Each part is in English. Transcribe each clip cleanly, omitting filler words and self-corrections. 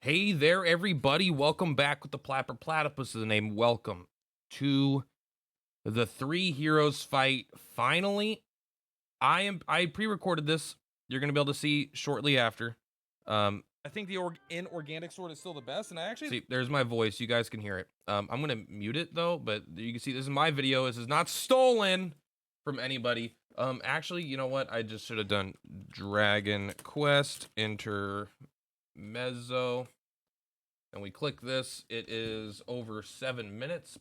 Hey there, everybody. Welcome back with the Purplatypus is the name. Welcome to the Three Heroes fight. Finally, I pre-recorded this. You're gonna be able to see shortly after. I think the inorganic sword is still the best, and I actually See, there's my voice. You guys can hear it. I'm gonna mute it though, but you can see this is my video. This is not stolen from anybody. Actually, you know what? I just should have done Dragon Quest Intermezzo. And we click this, it is over 7 minutes,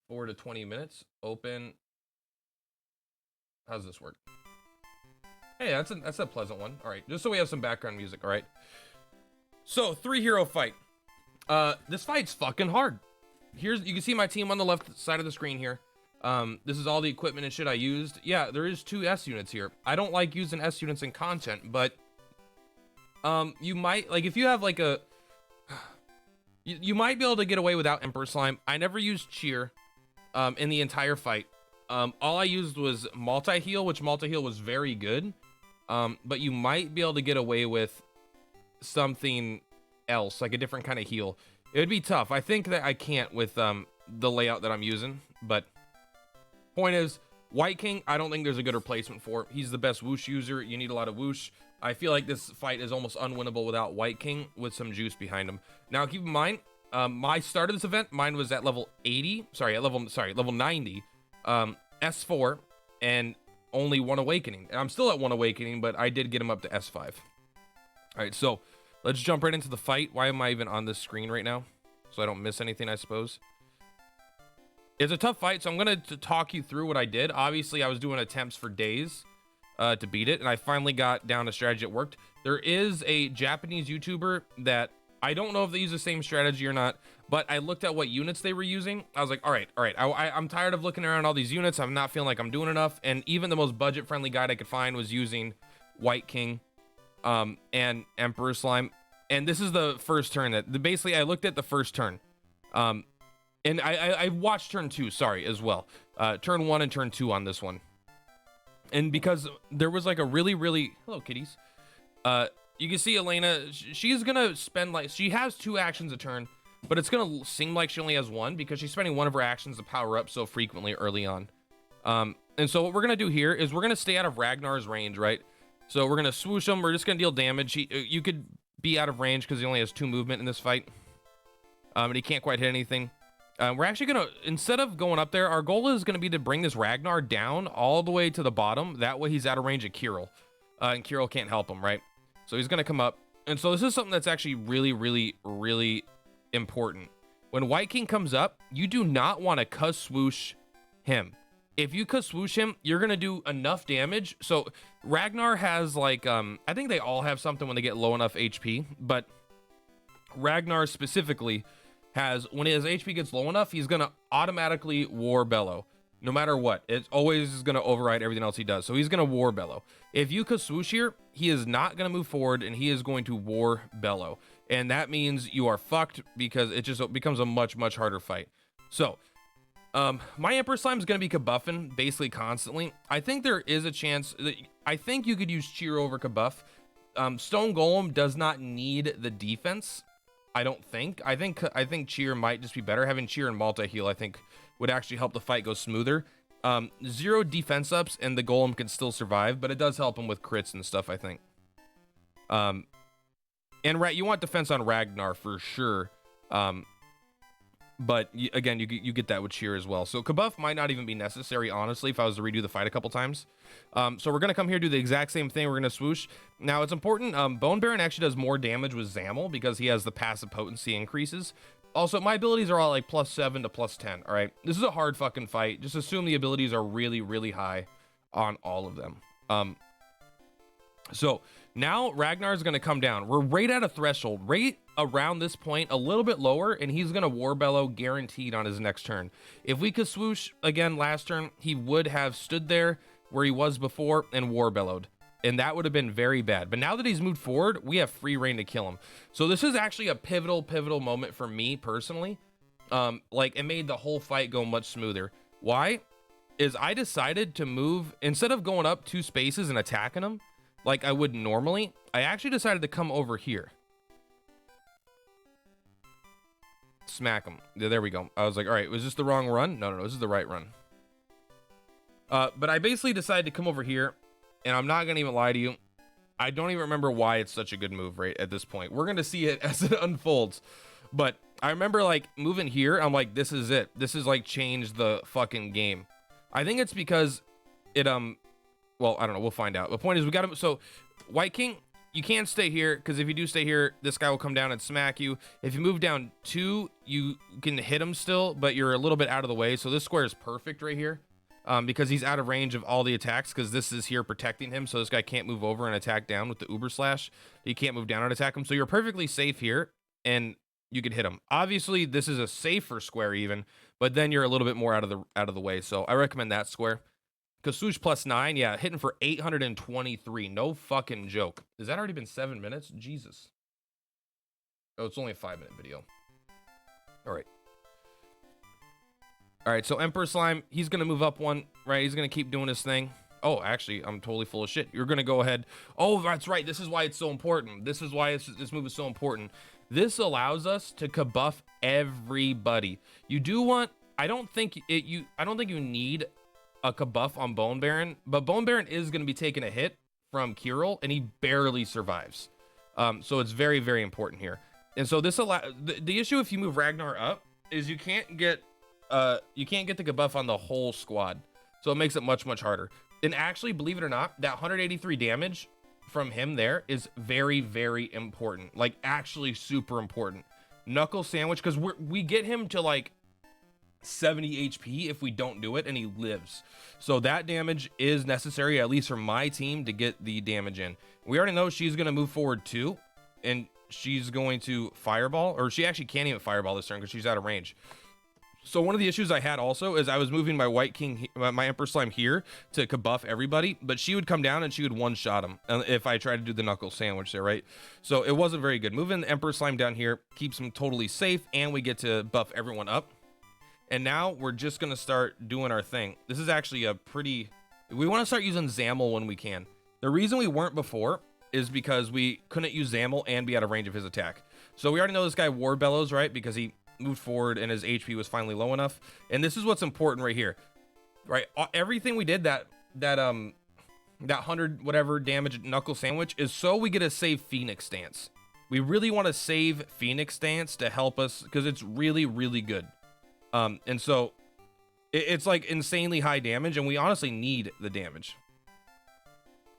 4 to 20 minutes, open. How's this work? Hey, that's a pleasant one. All right, just so we have some background music, all right? So, three hero fight. This fight's fucking hard. You can see my team on the left side of the screen here. This is all the equipment and shit I used. Yeah, there is 2 S units here. I don't like using S units in content, but you might, like, if you have like a, you might be able to get away without Emperor Slime. I never used Cheer in the entire fight. All I used was multi-heal, which multi-heal was very good. But you might be able to get away with something else, like a different kind of heal. It would be tough. I think that I can't with the layout that I'm using. But point is, White King, I don't think there's a good replacement for. He's the best whoosh user. You need a lot of whoosh. I feel like this fight is almost unwinnable without White King with some juice behind him. Now, keep in mind, my start of this event, mine was at level 80. Level 90. S4 and only 1 awakening. And I'm still at 1 awakening, but I did get him up to S5. All right, so let's jump right into the fight. Why am I even on this screen right now? So I don't miss anything, I suppose. It's a tough fight, so I'm going to talk you through what I did. Obviously, I was doing attempts for days to beat it, and I finally got down a strategy that worked. There is a Japanese YouTuber that I don't know if they use the same strategy or not, but I looked at what units they were using. I was like, all right. I'm tired of looking around all these units. I'm not feeling like I'm doing enough. And even the most budget-friendly guide I could find was using White King and Emperor Slime. And this is the first turn that basically I looked at the first turn. And I watched turn 2, sorry, as well. Turn 1 and turn 2 on this one. And because there was like a really, hello kitties. You can see Elena, she's gonna spend like, she has 2 actions a turn, but it's gonna seem like she only has 1 because she's spending one of her actions to power up so frequently early on. And so what we're gonna do here is we're gonna stay out of Ragnar's range, right? So we're gonna swoosh him, we're just gonna deal damage. You could be out of range because he only has 2 movement in this fight. And he can't quite hit anything. We're actually gonna, instead of going up there, our goal is gonna be to bring this Ragnar down all the way to the bottom. That way he's out of range of Kirill. And Kirill can't help him, right? So he's gonna come up. And so this is something that's actually really important. When White King comes up, you do not want to cuss swoosh him. If you cuss swoosh him, you're gonna do enough damage. So Ragnar has like, I think they all have something when they get low enough HP, but Ragnar specifically has, when his HP gets low enough, he's gonna automatically War Bellow. No matter what, it's always gonna override everything else he does. So he's gonna War Bellow. If you swoosh here, he is not gonna move forward and he is going to War Bellow. And that means you are fucked because it just becomes a much harder fight. So, my Emperor Slime is gonna be kabuffing basically constantly. I think there is a chance that, I think you could use Cheer over kabuff. Stone Golem does not need the defense. I don't think. I think Cheer might just be better. Having Cheer and multi-heal, I think, would actually help the fight go smoother. 0 defense ups and the Golem can still survive, but it does help him with crits and stuff, I think. And you want defense on Ragnar for sure. But again, you get that with Cheer as well. So Kabuff might not even be necessary, honestly, if I was to redo the fight a couple times. So we're going to come here, do the exact same thing. We're going to swoosh. Now, it's important. Bone Baron actually does more damage with Zamel because he has the passive potency increases. Also, my abilities are all like +7 to +10, all right? This is a hard fucking fight. Just assume the abilities are really high on all of them. So now Ragnar's going to come down. We're right at a threshold, right around this point, a little bit lower, and he's going to War Bellow guaranteed on his next turn. If we could swoosh again last turn, he would have stood there where he was before and War Bellowed. And that would have been very bad. But now that he's moved forward, we have free reign to kill him. So this is actually a pivotal moment for me personally. Like, it made the whole fight go much smoother. Why? Is I decided to move, instead of going up 2 spaces and attacking him like I would normally, I actually decided to come over here. smack him. There we go. I was like, all right, was this the wrong run? No, this is the right run. But I basically decided to come over here, and I'm not gonna even lie to you. I don't even remember why it's such a good move right at this point. We're gonna see it as it unfolds. But I remember like moving here. I'm like, this is it. This is like changed the fucking game. I think it's because it, well, I don't know. We'll find out. The point is we got him. So White King, you can't stay here because if you do stay here, this guy will come down and smack you. If you move down 2, you can hit him still, but you're a little bit out of the way. So this square is perfect right here. Because he's out of range of all the attacks because this is here protecting him. So this guy can't move over and attack down with the Uber Slash. He can't move down and attack him. So you're perfectly safe here and you could hit him. Obviously, this is a safer square even, but then you're a little bit more out of the way. So I recommend that square. Because swoosh +9, yeah, hitting for 823. No fucking joke. Has that already been 7 minutes? Jesus. Oh, it's only a 5-minute video. All right. All right, so Emperor Slime, he's going to move up 1, right? He's going to keep doing his thing. Oh, actually, I'm totally full of shit. You're going to go ahead. Oh, that's right. This is why it's so important. This is why this move is so important. This allows us to kabuff everybody. You do want, I don't think you need a kabuff on Bone Baron, but Bone Baron is going to be taking a hit from Kirill, and he barely survives. So it's very, very important here. And so this the issue if you move Ragnar up is you can't get the kabuff on the whole squad. So it makes it much, much harder. And actually, believe it or not, that 183 damage from him there is very, very important. Like, actually super important. Knuckle Sandwich, because we get him to, like, 70 HP if we don't do it, and he lives. So that damage is necessary, at least for my team, to get the damage in. We already know she's going to move forward, too, and she's going to Fireball, or she actually can't even Fireball this turn because she's out of range. So one of the issues I had also is I was moving my White King, my Emperor Slime here to kabuff everybody, but she would come down and she would one-shot him if I tried to do the Knuckle Sandwich there, right? So it wasn't very good. Moving the Emperor Slime down here keeps him totally safe, and we get to buff everyone up. And now we're just going to start doing our thing. This is actually a pretty... We want to start using Zamel when we can. The reason we weren't before is because we couldn't use Zamel and be out of range of his attack. So we already know this guy War Bellows, right? Because he moved forward and his HP was finally low enough. And this is what's important right here, right? Everything we did that 100 whatever damage Knuckle Sandwich is so we get a save Phoenix Stance. We really want to save Phoenix Stance to help us because it's really, really good. And so it's like insanely high damage, and we honestly need the damage.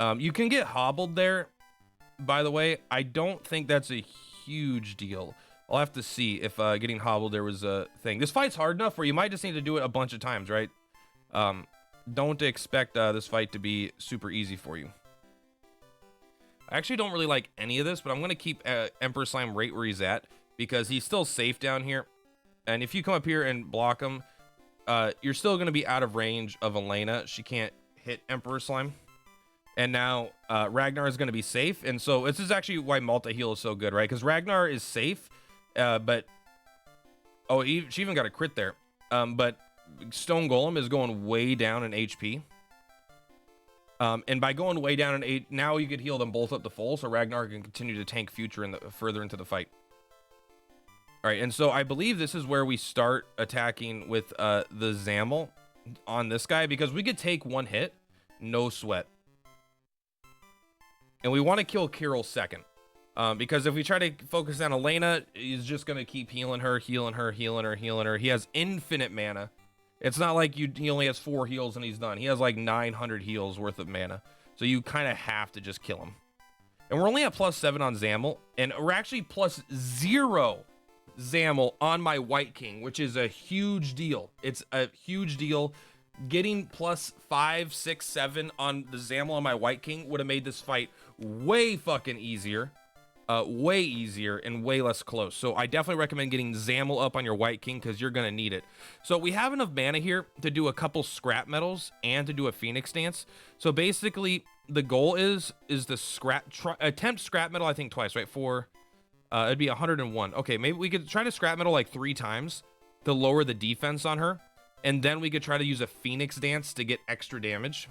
You can get hobbled there, by the way. I don't think that's a huge deal. I'll have to see if getting hobbled there was a thing. This fight's hard enough where you might just need to do it a bunch of times, right? Don't expect this fight to be super easy for you. I actually don't really like any of this, but I'm going to keep Emperor Slime right where he's at because he's still safe down here. And if you come up here and block him, you're still going to be out of range of Elena. She can't hit Emperor Slime. And now Ragnar is going to be safe. And so this is actually why multi-heal is so good, right? Because Ragnar is safe, but... Oh, she even got a crit there. But Stone Golem is going way down in HP. And by going way down in 8, now you could heal them both up to full, so Ragnar can continue to tank future further into the fight. All right, and so I believe this is where we start attacking with the Zamel on this guy, because we could take one hit, no sweat. And we want to kill Kirill second, because if we try to focus on Elena, he's just going to keep healing her, healing her, healing her, healing her. He has infinite mana. It's not like he only has 4 heals and he's done. He has like 900 heals worth of mana. So you kind of have to just kill him. And we're only at +7 on Zamel, and we're actually +0 Zamel on my White King, which is a huge deal. It's a huge deal. Getting +5, 6, 7 on the Zamel on my White King would have made this fight way fucking easier. Way easier and way less close. So I definitely recommend getting Zamel up on your White King because you're gonna need it. So we have enough mana here to do a couple scrap metals and to do a Phoenix Dance. So basically the goal is to attempt scrap metal, I think twice, right? It'd be 101. Okay, maybe we could try to scrap metal like 3 times to lower the defense on her, and then we could try to use a Phoenix Dance to get extra damage.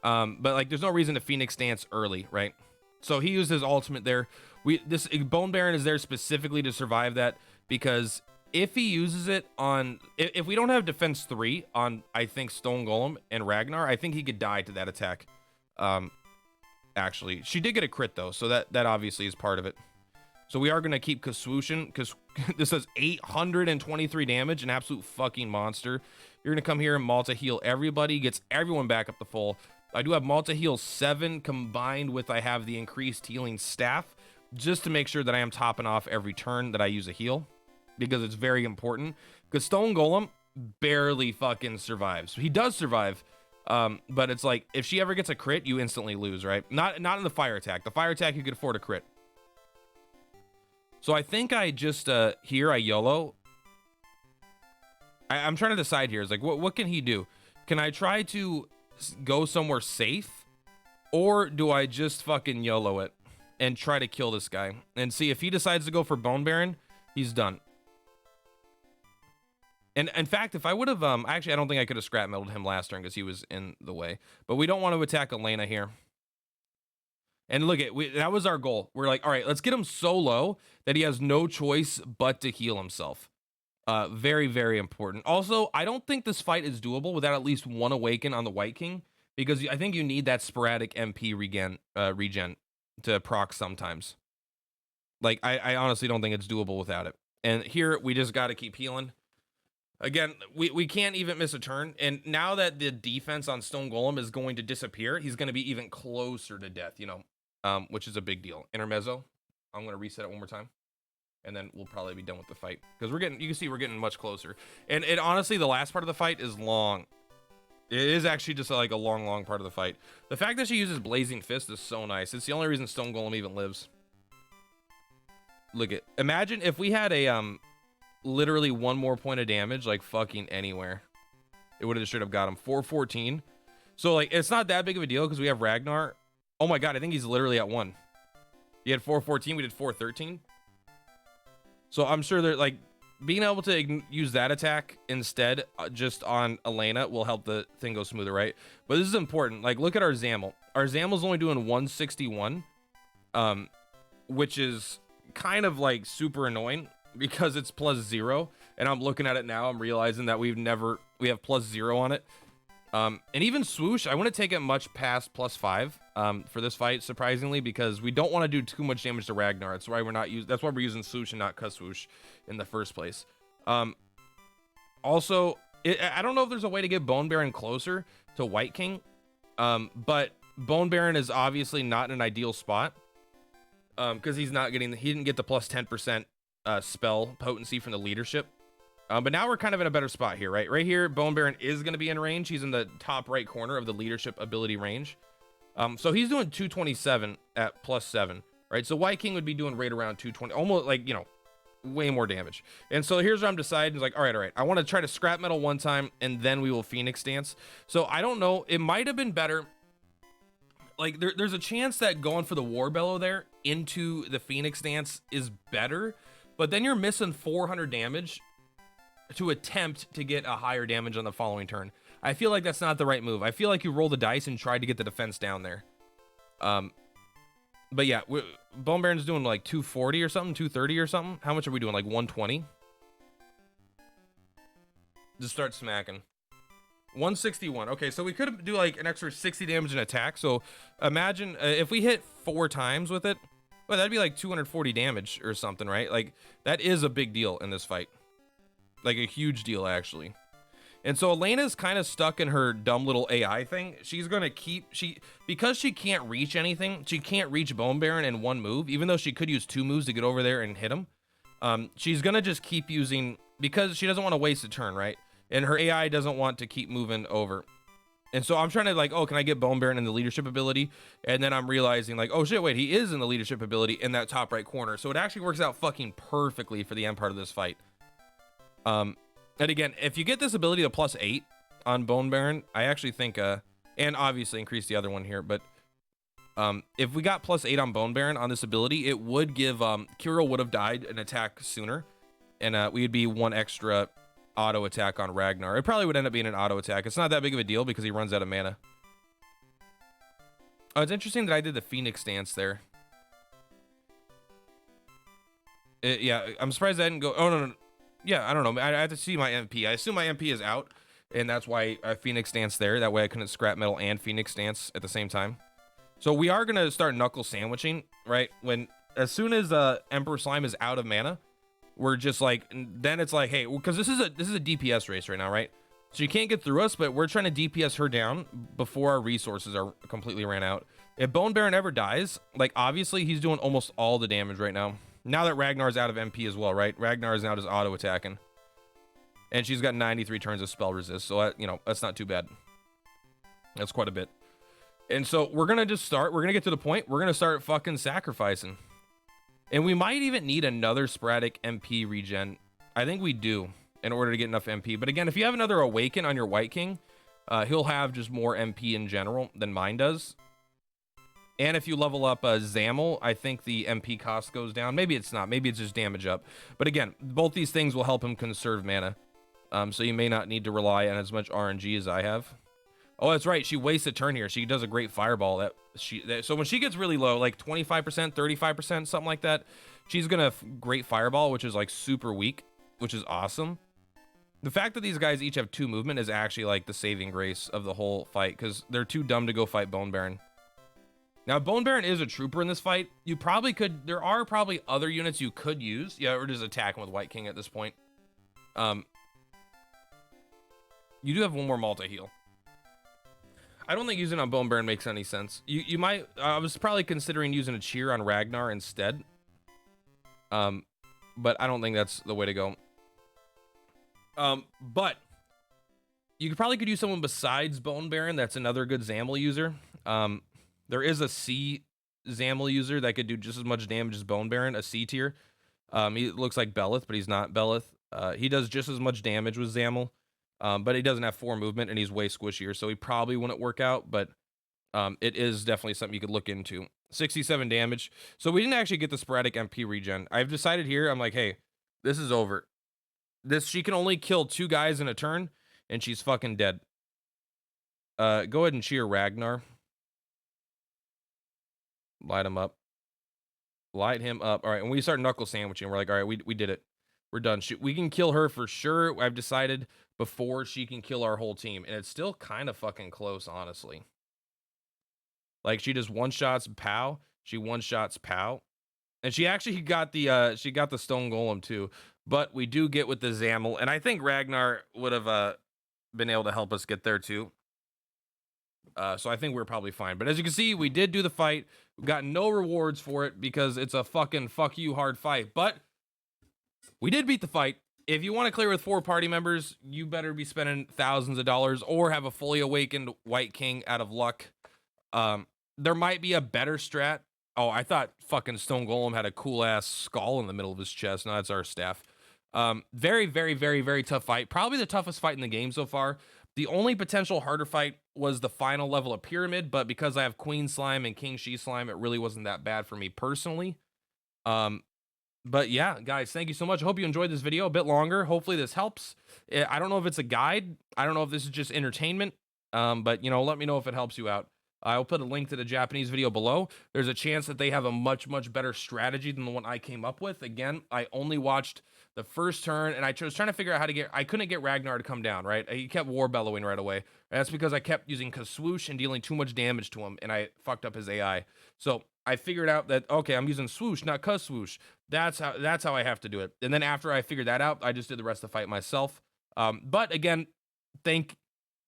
But like there's no reason to Phoenix Dance early, right? So he used his ultimate there. This Bone Baron is there specifically to survive that, because if he uses it on, if we don't have defense 3 on, I think Stone Golem and Ragnar, I think he could die to that attack. Actually, she did get a crit though, so that obviously is part of it. So we are gonna keep Kaswooshin because this does 823 damage, an absolute fucking monster. You're gonna come here and Malta heal everybody, gets everyone back up to full. I do have Malta heal 7 combined with I have the increased healing staff, just to make sure that I am topping off every turn that I use a heal, because it's very important. Because Stone Golem barely fucking survives. He does survive, but it's like if she ever gets a crit, you instantly lose, right? Not in the fire attack. The fire attack you could afford a crit. So I think I just here I YOLO. I'm trying to decide here. It's like what can he do? Can I try to go somewhere safe, or do I just fucking YOLO it and try to kill this guy and see if he decides to go for Bone Baron? He's done. And in fact, if I would have, actually, I don't think I could have scrap metaled him last turn because he was in the way. But we don't want to attack Elena here. And look at, that was our goal. We're like, all right, let's get him so low that he has no choice but to heal himself. Very, very important. Also, I don't think this fight is doable without at least one awaken on the White King, because I think you need that sporadic MP regen to proc sometimes. Like, I honestly don't think it's doable without it. And here, we just got to keep healing. Again, we can't even miss a turn. And now that the defense on Stone Golem is going to disappear, he's going to be even closer to death, you know, which is a big deal. Intermezzo. I'm going to reset it one more time. And then we'll probably be done with the fight. Because you can see we're getting much closer. And honestly, the last part of the fight is long. It is actually just like a long part of the fight. The fact that she uses Blazing Fist is so nice. It's the only reason Stone Golem even lives. Look at, imagine if we had a, literally one more point of damage, like fucking anywhere. It would have straight up got him. 414. So like, it's not that big of a deal because we have Ragnar. Oh my God, I think he's literally at 1. He had 414, we did 413. So I'm sure they're like, being able to use that attack instead just on Elena will help the thing go smoother, right? But this is important. Like, look at our Zamel. Our Zamel's only doing 161, which is kind of like super annoying because it's +0. And I'm looking at it now, I'm realizing that we have +0 on it. And even Swoosh, I wouldn't take it much past +5 for this fight, surprisingly, because we don't want to do too much damage to Ragnar. That's why we're using Swoosh and not Swoosh in the first place. Also, I don't know if there's a way to get Bone Baron closer to White King, but Bone Baron is obviously not in an ideal spot because he didn't get the +10% spell potency from the leadership. But now we're kind of in a better spot here, right? Right here, Bone Baron is going to be in range. He's in the top right corner of the leadership ability range. So he's doing 227 at +7, right? So White King would be doing right around 220, almost like, you know, way more damage. And so here's where I'm deciding, like, all right. I want to try to scrap metal one time, and then we will Phoenix Dance. So I don't know. It might have been better. Like, there's a chance that going for the War Bellow there into the Phoenix Dance is better, but then you're missing 400 damage to attempt to get a higher damage on the following turn. I feel like that's not the right move. I feel like you roll the dice and try to get the defense down there. But yeah, Bone Baron's doing like 240 or something, 230 or something. How much are we doing? Like 120? Just start smacking. 161. Okay, so we could do like an extra 60 damage in attack. So imagine if we hit 4 times with it, well, that'd be like 240 damage or something, right? Like, that is a big deal in this fight. Like a huge deal, actually. And so Elena's kind of stuck in her dumb little AI thing. She's going to because she can't reach anything, she can't reach Bone Baron in one move, even though she could use 2 moves to get over there and hit him. She's going to just keep using, because she doesn't want to waste a turn, right? And her AI doesn't want to keep moving over. And so I'm trying to like, oh, can I get Bone Baron in the leadership ability? And then I'm realizing like, oh shit, wait, he is in the leadership ability in that top right corner. So it actually works out fucking perfectly for the end part of this fight. And again, if you get this ability to +8 on Bone Baron, I actually think, and obviously increase the other one here, but if we got +8 on Bone Baron on this ability, it would give, Kirill would have died an attack sooner, and we'd be 1 extra auto attack on Ragnar. It probably would end up being an auto attack. It's not that big of a deal because he runs out of mana. Oh, it's interesting that I did the Phoenix Dance there. Yeah, I'm surprised I didn't go, oh, no. yeah, I don't know. I have to see my MP. I assume my MP is out, and that's why I Phoenix Dance there. That way I couldn't scrap metal and Phoenix Dance at the same time. So we are gonna start knuckle sandwiching, right? As soon as Emperor Slime is out of mana, we're just like, then it's like, hey, because this is a DPS race right now, right? So you can't get through us, but we're trying to DPS her down before our resources are completely ran out. If Bone Baron ever dies, like obviously he's doing almost all the damage right now. Now that Ragnar's out of MP as well, right? Ragnar is now just auto attacking, and she's got 93 turns of spell resist, so you know that's not too bad. That's quite a bit. And so we're gonna just start. We're gonna get to the point. We're gonna start fucking sacrificing, and we might even need another sporadic MP regen. I think we do in order to get enough MP. But again, if you have another Awaken on your White King, he'll have just more MP in general than mine does. And if you level up Zamel, I think the MP cost goes down. Maybe it's not. Maybe it's just damage up. But again, both these things will help him conserve mana. So you may not need to rely on as much RNG as I have. Oh, that's right. She wastes a turn here. She does a great fireball. So when she gets really low, like 25%, 35%, something like that, she's going to great fireball, which is like super weak, which is awesome. The fact that these guys each have 2 movement is actually like the saving grace of the whole fight, because they're too dumb to go fight Bone Baron. Now, Bone Baron is a trooper in this fight. You probably could, there are probably other units you could use. Yeah, or just attack him with White King at this point. You do have one more multi-heal. I don't think using on Bone Baron makes any sense. You might, I was probably considering using a cheer on Ragnar instead. But I don't think that's the way to go. But you probably could use someone besides Bone Baron. That's another good Zamel user. There is a C Zamel user that could do just as much damage as Bone Baron, a C tier. He looks like Belith, but he's not Belith. He does just as much damage with Zamel, but he doesn't have 4 movement, and he's way squishier, so he probably wouldn't work out, but it is definitely something you could look into. 67 damage. So we didn't actually get the sporadic MP regen. I've decided here, I'm like, hey, this is over. She can only kill 2 guys in a turn, and she's fucking dead. Go ahead and cheer Ragnar. Light him up. Light him up. All right, and we start knuckle sandwiching. We're like, all right, we did it. We're done. We can kill her for sure. I've decided before she can kill our whole team, and it's still kind of fucking close, honestly. Like she just one-shots Pow. She one-shots Pow, and she actually got the stone golem too. But we do get with the Zamel, and I think Ragnar would have been able to help us get there too. So I think we're probably fine. But as you can see, we did do the fight. We got no rewards for it because it's a fucking fuck you hard fight. But we did beat the fight. If you want to clear with 4 party members, you better be spending thousands of dollars or have a fully awakened White King out of luck. There might be a better strat. Oh, I thought fucking Stone Golem had a cool ass skull in the middle of his chest. No, that's our staff. Very, very, very, very tough fight. Probably the toughest fight in the game so far. The only potential harder fight was the final level of Pyramid, but because I have Queen Slime and King She Slime, it really wasn't that bad for me personally. But yeah, guys, thank you so much. I hope you enjoyed this video a bit longer. Hopefully this helps. I don't know if it's a guide. I don't know if this is just entertainment. But, you know, let me know if it helps you out. I'll put a link to the Japanese video below. There's a chance that they have a much, much better strategy than the one I came up with. Again, I only watched the first turn, and I was trying to figure out how to get... I couldn't get Ragnar to come down, right? He kept war bellowing right away. And that's because I kept using Swoosh and dealing too much damage to him, and I fucked up his AI. So I figured out that, okay, I'm using Swoosh, not Swoosh. That's how I have to do it. And then after I figured that out, I just did the rest of the fight myself. But again, thank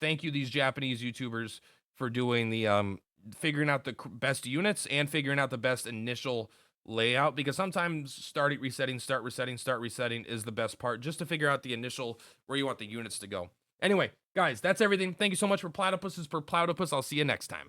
you, these Japanese YouTubers, for doing the figuring out the best units and figuring out the best initial layout, because sometimes start resetting is the best part, just to figure out the initial where you want the units to go. Anyway, guys, that's everything. Thank you so much for Platypus. I'll see you next time.